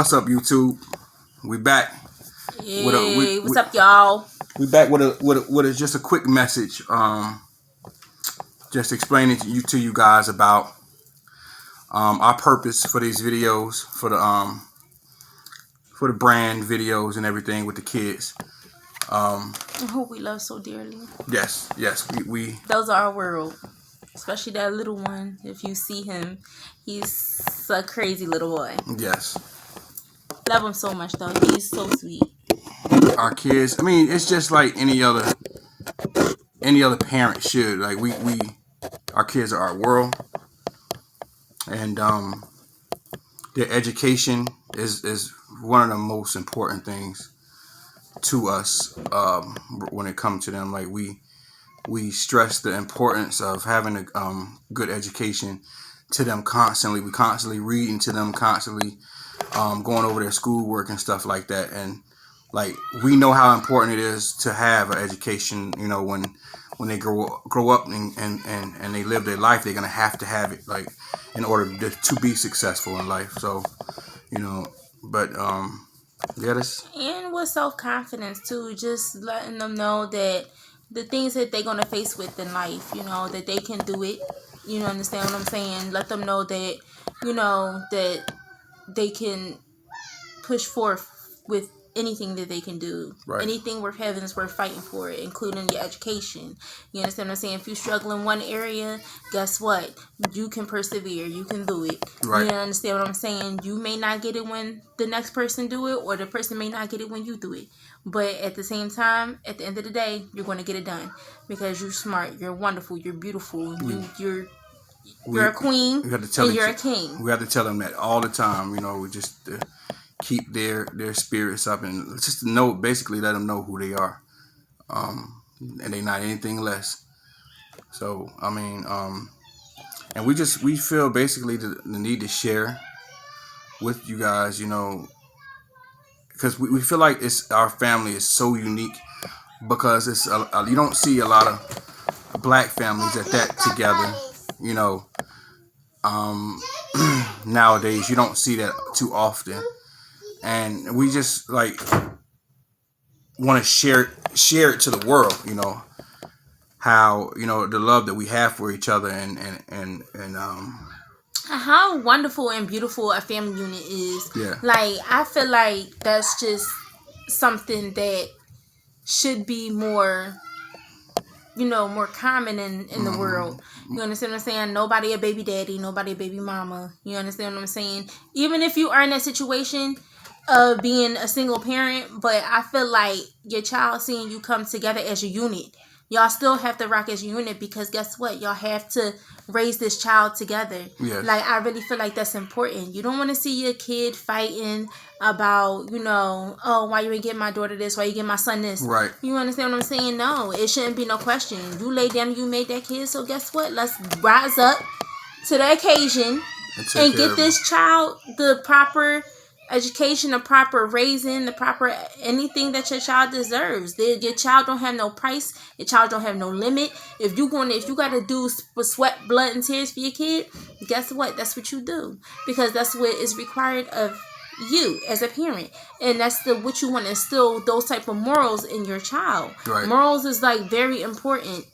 What's up, YouTube? We back. Hey, what's up, y'all? We back with a just a quick message. Just explaining to you guys about our purpose for these videos, for the brand videos and everything with the kids. Who we love so dearly. Yes. We those are our world. Especially that little one. If you see him, he's a crazy little boy. Yes. Love him so much though. He's so sweet. Our kids. I mean, it's just like any other parent should. Like our kids are our world, and their education is one of the most important things to us when it comes to them. Like we stress the importance of having a good education to them constantly. We constantly reading to them, constantly going over their schoolwork and stuff like that. And like we know how important it is to have an education. You know, when they grow up and they live their life, they're gonna have to have it, like, in order to be successful in life. So, you know, but and with self-confidence too, just letting them know that the things that they're going to face with in life, you know, that they can do it. You know, understand what I'm saying? Let them know that, you know, that they can push forth with anything that they can do. Right. Anything worth having is worth fighting for, including your education. You understand what I'm saying? If you struggle in one area, guess what? You can persevere. You can do it. Right. You understand what I'm saying? You may not get it when the next person do it, or the person may not get it when you do it. But at the same time, at the end of the day, you're going to get it done because you're smart, you're wonderful, you're beautiful, you're a queen, and you're a king. We have to tell them that all the time. You know, just keep their spirits up and just basically let them know who they are, and they're not anything less. So I mean, and we feel basically the need to share with you guys, you know, because we feel like our family is so unique, because it's you don't see a lot of black families at that together, you know. Nowadays you don't see that too often, and we just like want to share it to the world, you know, how, you know, the love that we have for each other, and how wonderful and beautiful a family unit is. Yeah. Like, I feel like that's just something that should be more, you know, more common in the world. You understand what I'm saying? Nobody a baby daddy, nobody a baby mama. You understand what I'm saying? Even if you are in that situation of being a single parent, but I feel like your child seeing you come together as a unit. Y'all still have to rock as a unit, because guess what? Y'all have to raise this child together. Yes. Like, I really feel like that's important. You don't want to see your kid fighting about, you know, oh, why you ain't get my daughter this? Why you get my son this? Right. You understand what I'm saying? No, it shouldn't be no question. You lay down and you made that kid, so guess what? Let's rise up to the occasion and get this child the proper education, the proper raising, the proper anything that your child deserves. Your child don't have no price. Your child don't have no limit. If you got to do sweat, blood, and tears for your kid, guess what? That's what you do, because that's what is required of you as a parent, and that's what you want to instill, those type of morals in your child. Right. Morals is like very important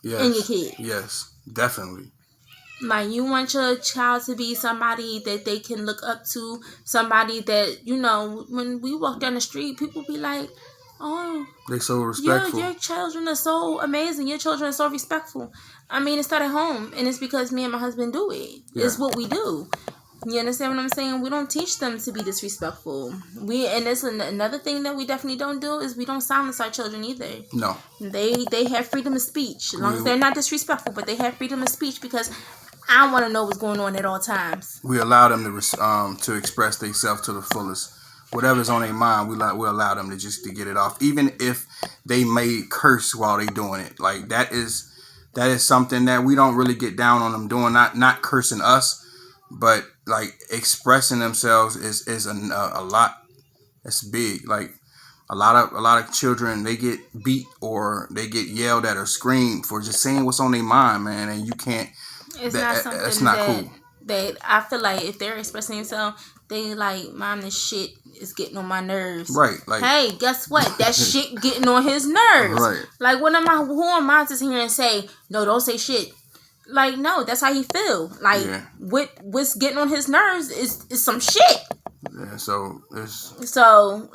in your kid. Yes, definitely. Like, you want your child to be somebody that they can look up to, somebody that, you know, when we walk down the street, people be like, oh, they so respectful. Your children are so amazing. Your children are so respectful. I mean, it started at home, and it's because me and my husband do it. Yeah. It's what we do. You understand what I'm saying? We don't teach them to be disrespectful. And it's another thing that we definitely don't do is we don't silence our children either. No. They have freedom of speech, as long as they're not disrespectful, but they have freedom of speech, because I want to know what's going on at all times. We allow them to express themselves to the fullest. Whatever's on their mind, we allow them to get it off, even if they may curse while they doing it. Like, that is something that we don't really get down on them doing. Not cursing us, but like expressing themselves is a lot. That's big. Like, a lot of children, they get beat or they get yelled at or screamed for just saying what's on their mind, man, and you can't. It's not something that's not cool. That I feel like if they're expressing themselves, They like, Mom, this shit is getting on my nerves. Right. Like, hey, guess what? That shit getting on his nerves. Right. Like, who am I to sit here and say, no, don't say shit? Like, no, that's how he feel. Like, what's getting on his nerves is some shit. Yeah, so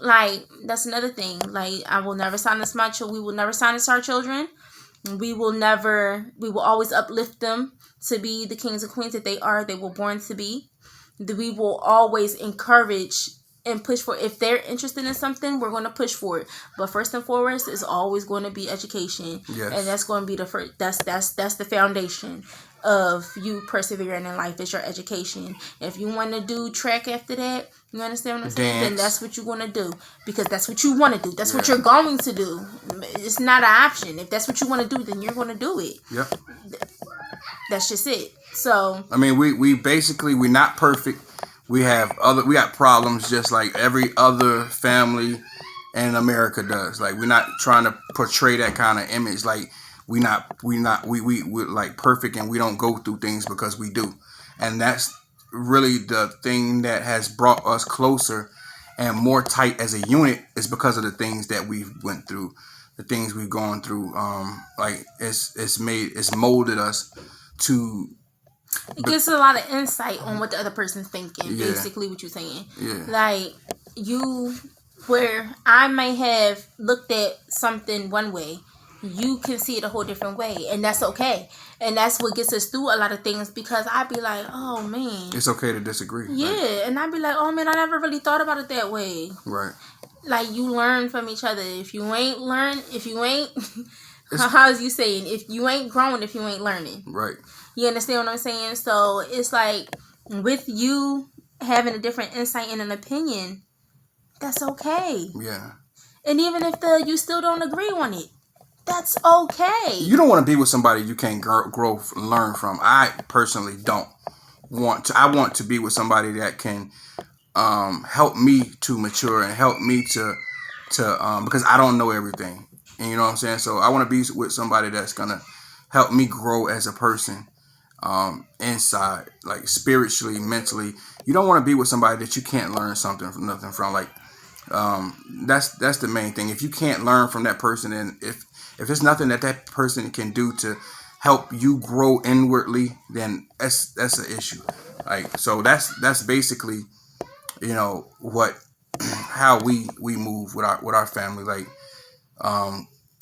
like, that's another thing. Like, I will never silence my children. We will never silence our children. We will always uplift them to be the kings and queens that they were born to be. We will always encourage and push for, if they're interested in something, we're going to push for it. But first and foremost is always going to be education. Yes. And that's going to be the first, that's the foundation of you persevering in life, is your education. If you want to do track after that, you understand what I'm saying? Then that's what you're going to do, because that's what you want to do. That's what you're going to do. It's not an option. If that's what you want to do, then you're going to do it. Yep. That's just it. So I mean, we're not perfect. We got problems just like every other family in America does. Like, we're not trying to portray that kind of image. Like, we're like perfect, and we don't go through things, because we do. And that's really the thing that has brought us closer and more tight as a unit, is because of the things that we've went through, the things we've gone through. Like, it's molded us to. It gives a lot of insight on what the other person's thinking. Basically, what you're saying. Yeah. Like, where I may have looked at something one way, you can see it a whole different way, and that's okay. And that's what gets us through a lot of things, because I'd be like, oh man, it's okay to disagree. Yeah, and I'd be like, oh man, I never really thought about it that way. Right. Like, you learn from each other. If you ain't how's you saying? If you ain't growing, if you ain't learning. Right. You understand what I'm saying? So it's like, with you having a different insight and an opinion, that's okay. Yeah. And even if you still don't agree on it, that's okay. You don't want to be with somebody you can't grow, learn from. I personally don't want to. I want to be with somebody that can help me to mature and help me to because I don't know everything. And you know what I'm saying? So I want to be with somebody that's going to help me grow as a person. Inside, like spiritually, mentally. You don't want to be with somebody that you can't learn nothing from. Like, that's the main thing. If you can't learn from that person, and if there's nothing that person can do to help you grow inwardly, then that's an issue. Like, so that's basically, how we move with our family. Like,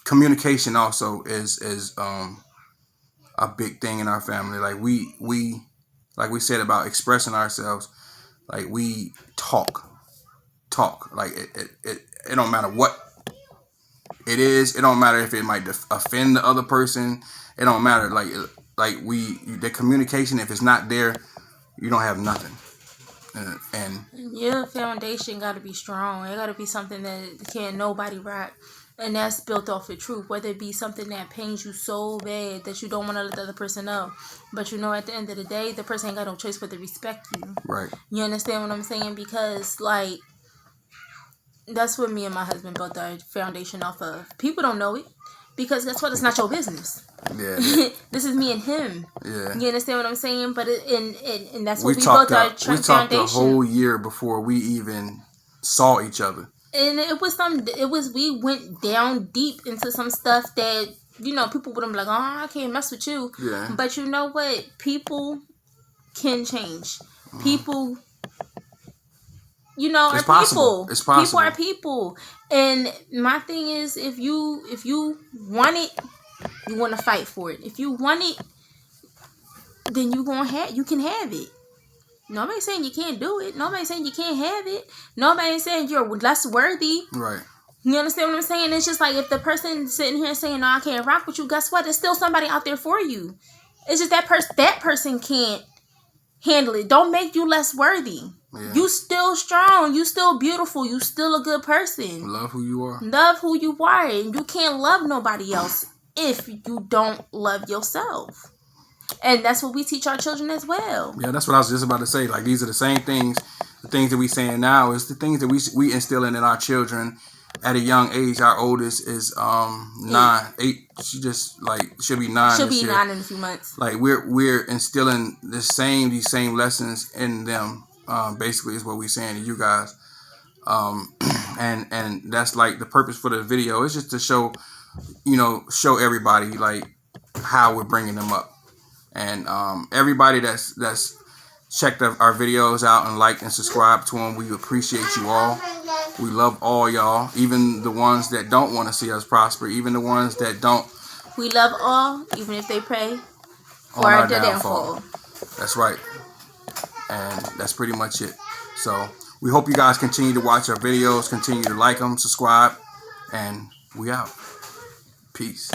communication also is a big thing in our family. Like, we like we said about expressing ourselves, like, we talk like it don't matter what it is. It don't matter if it might offend the other person. It don't matter. Like the communication, if it's not there, you don't have nothing. And your foundation got to be strong. It got to be something that can't nobody rock. And that's built off of truth, whether it be something that pains you so bad that you don't want to let the other person know. But at the end of the day, the person ain't got no choice but to respect you. Right. You understand what I'm saying? Because, like, that's what me and my husband built our foundation off of. People don't know it, because guess what? It's not your business. Yeah. This is me and him. Yeah. You understand what I'm saying? But and that's what we built our foundation. We talked a whole year before we even saw each other. And we went down deep into some stuff that, people wouldn't be like, oh, I can't mess with you. Yeah. But you know what? People can change. People, are possible. people. It's possible. People are people. And my thing is, if you want it, you want to fight for it. If you want it, then you can have it. Nobody's saying you can't do it. Nobody's saying you can't have it. Nobody's saying you're less worthy. Right. You understand what I'm saying? It's just like, if the person sitting here saying, no, I can't rock with you, guess what? There's still somebody out there for you. It's just that person can't handle it. Don't make you less worthy. Yeah. You still strong. You still beautiful. You still a good person. Love who you are. Love who you are. And you can't love nobody else if you don't love yourself. And that's what we teach our children as well. Yeah, that's what I was just about to say. Like, these are the same things. The things that we saying now is the things that we instilling in our children at a young age. Our oldest is 8. She'll be 9. She'll be 9 in a few months. Like, we're instilling these same lessons in them basically is what we're saying to you guys. And that's like the purpose for the video. It's just to show, show everybody like how we're bringing them up. And everybody that's checked our videos out and liked and subscribed to them, we appreciate you all. We love all y'all, even the ones that don't want to see us prosper, even the ones that don't. We love all, even if they pray for our downfall. That's right. And that's pretty much it. So we hope you guys continue to watch our videos, continue to like them, subscribe, and we out. Peace.